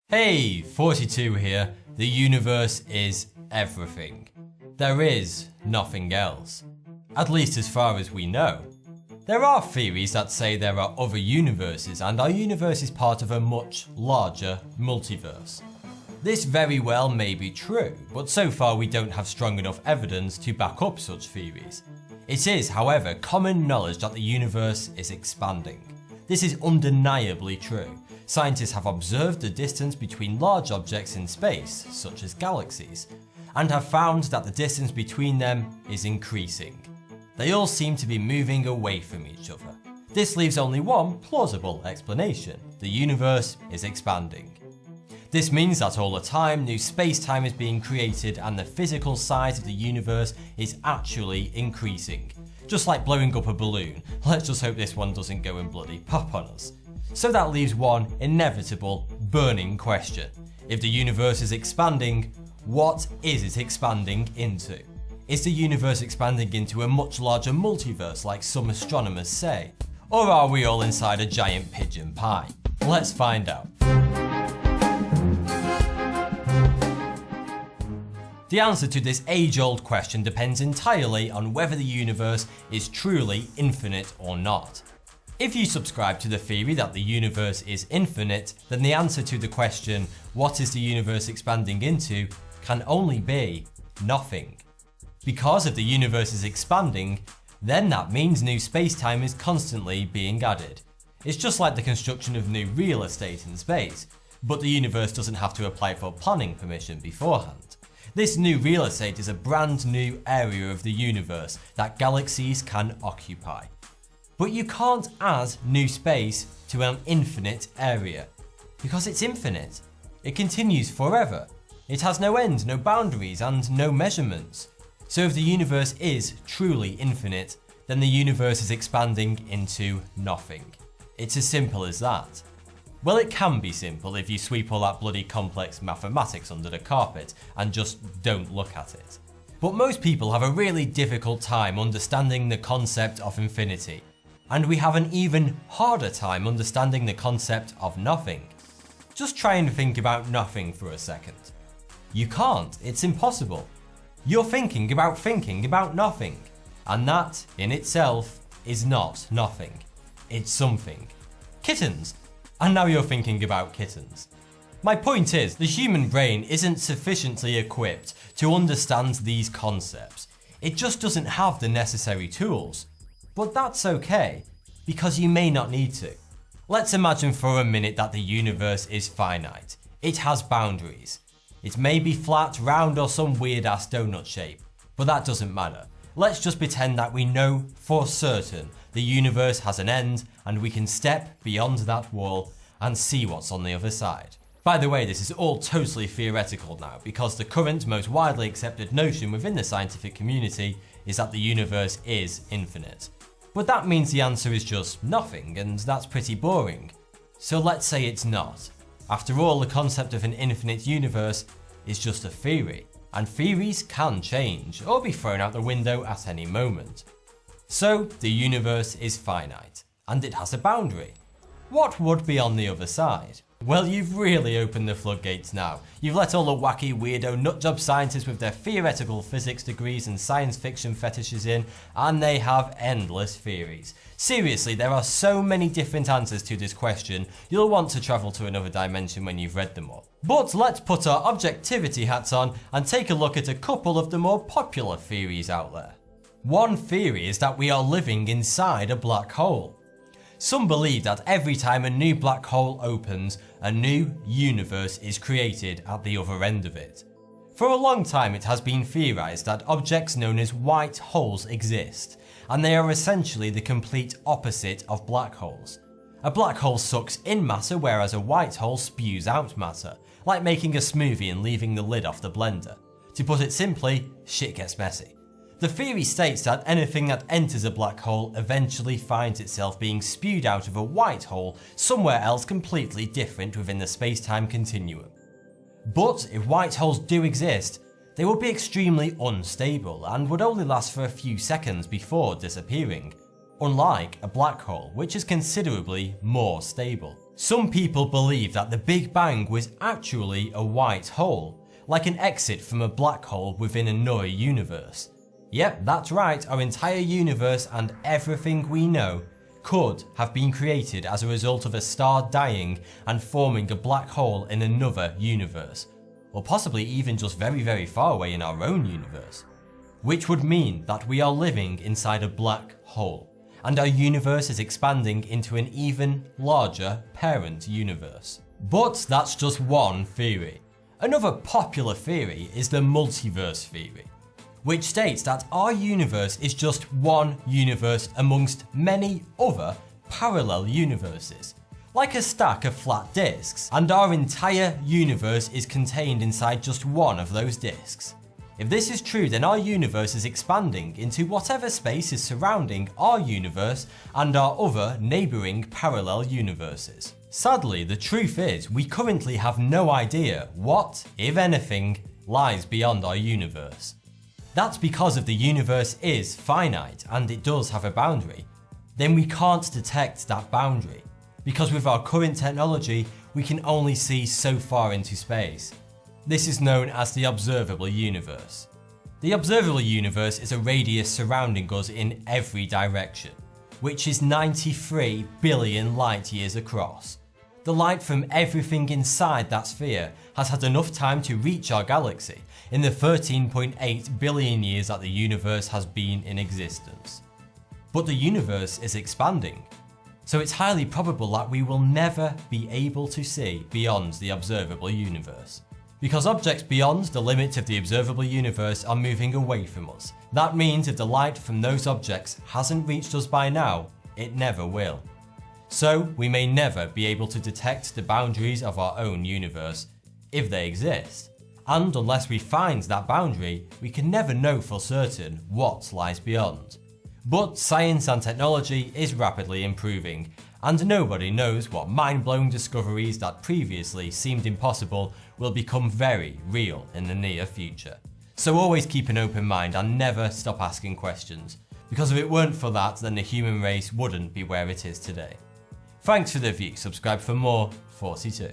Hey, 42 here. The universe is everything. There is nothing else. At least as far as we know. There are theories that say there are other universes and our universe is part of a much larger multiverse. This very well may be true, but so far we don't have strong enough evidence to back up such theories. It is, however, common knowledge that the universe is expanding. This is undeniably true. Scientists have observed the distance between large objects in space, such as galaxies, and have found that the distance between them is increasing. They all seem to be moving away from each other. This leaves only one plausible explanation: the universe is expanding. This means that all the time, new space-time is being created and the physical size of the universe is actually increasing. Just like blowing up a balloon. Let's just hope this one doesn't go and bloody pop on us. So that leaves one inevitable, burning question. If the universe is expanding, what is it expanding into? Is the universe expanding into a much larger multiverse like some astronomers say? Or are we all inside a giant pigeon pie? Let's find out. The answer to this age-old question depends entirely on whether the universe is truly infinite or not. If you subscribe to the theory that the universe is infinite, then the answer to the question, what is the universe expanding into, can only be nothing. Because if the universe is expanding, then that means new space-time is constantly being added. It's just like the construction of new real estate in space, but the universe doesn't have to apply for planning permission beforehand. This new real estate is a brand new area of the universe that galaxies can occupy. But you can't add new space to an infinite area, because it's infinite. It continues forever. It has no end, no boundaries, and no measurements. So if the universe is truly infinite, then the universe is expanding into nothing. It's as simple as that. Well, it can be simple if you sweep all that bloody complex mathematics under the carpet and just don't look at it. But most people have a really difficult time understanding the concept of infinity. And we have an even harder time understanding the concept of nothing. Just try and think about nothing for a second. You can't, it's impossible. You're thinking about nothing. And that, in itself, is not nothing. It's something. Kittens. And now you're thinking about kittens. My point is, the human brain isn't sufficiently equipped to understand these concepts. It just doesn't have the necessary tools. But that's okay, because you may not need to. Let's imagine for a minute that the universe is finite. It has boundaries. It may be flat, round, or some weird ass donut shape, but that doesn't matter. Let's just pretend that we know for certain the universe has an end and we can step beyond that wall and see what's on the other side. By the way, this is all totally theoretical now, because the current most widely accepted notion within the scientific community is that the universe is infinite. But that means the answer is just nothing, and that's pretty boring. So let's say it's not. After all, the concept of an infinite universe is just a theory, and theories can change or be thrown out the window at any moment. So the universe is finite, and it has a boundary. What would be on the other side? Well, you've really opened the floodgates now. You've let all the wacky, weirdo, nutjob scientists with their theoretical physics degrees and science fiction fetishes in, and they have endless theories. Seriously, there are so many different answers to this question, you'll want to travel to another dimension when you've read them all. But let's put our objectivity hats on and take a look at a couple of the more popular theories out there. One theory is that we are living inside a black hole. Some believe that every time a new black hole opens, a new universe is created at the other end of it. For a long time it has been theorized that objects known as white holes exist, and they are essentially the complete opposite of black holes. A black hole sucks in matter, whereas a white hole spews out matter, like making a smoothie and leaving the lid off the blender. To put it simply, shit gets messy. The theory states that anything that enters a black hole eventually finds itself being spewed out of a white hole somewhere else completely different within the space-time continuum. But if white holes do exist, they would be extremely unstable and would only last for a few seconds before disappearing, unlike a black hole, which is considerably more stable. Some people believe that the Big Bang was actually a white hole, like an exit from a black hole within another universe. Yep, that's right, our entire universe and everything we know could have been created as a result of a star dying and forming a black hole in another universe, or possibly even just very, very far away in our own universe. Which would mean that we are living inside a black hole, and our universe is expanding into an even larger parent universe. But that's just one theory. Another popular theory is the multiverse theory, which states that our universe is just one universe amongst many other parallel universes, like a stack of flat disks, and our entire universe is contained inside just one of those disks. If this is true, then our universe is expanding into whatever space is surrounding our universe and our other neighbouring parallel universes. Sadly, the truth is we currently have no idea what, if anything, lies beyond our universe. That's because if the universe is finite and it does have a boundary, then we can't detect that boundary, because with our current technology we can only see so far into space. This is known as the observable universe. The observable universe is a radius surrounding us in every direction, which is 93 billion light years across. The light from everything inside that sphere has had enough time to reach our galaxy in the 13.8 billion years that the universe has been in existence. But the universe is expanding, so it's highly probable that we will never be able to see beyond the observable universe. Because objects beyond the limit of the observable universe are moving away from us. That means if the light from those objects hasn't reached us by now, it never will. So we may never be able to detect the boundaries of our own universe, if they exist. And unless we find that boundary, we can never know for certain what lies beyond. But science and technology is rapidly improving, and nobody knows what mind-blowing discoveries that previously seemed impossible will become very real in the near future. So always keep an open mind and never stop asking questions, because if it weren't for that, then the human race wouldn't be where it is today. Thanks for the view, subscribe for more 42.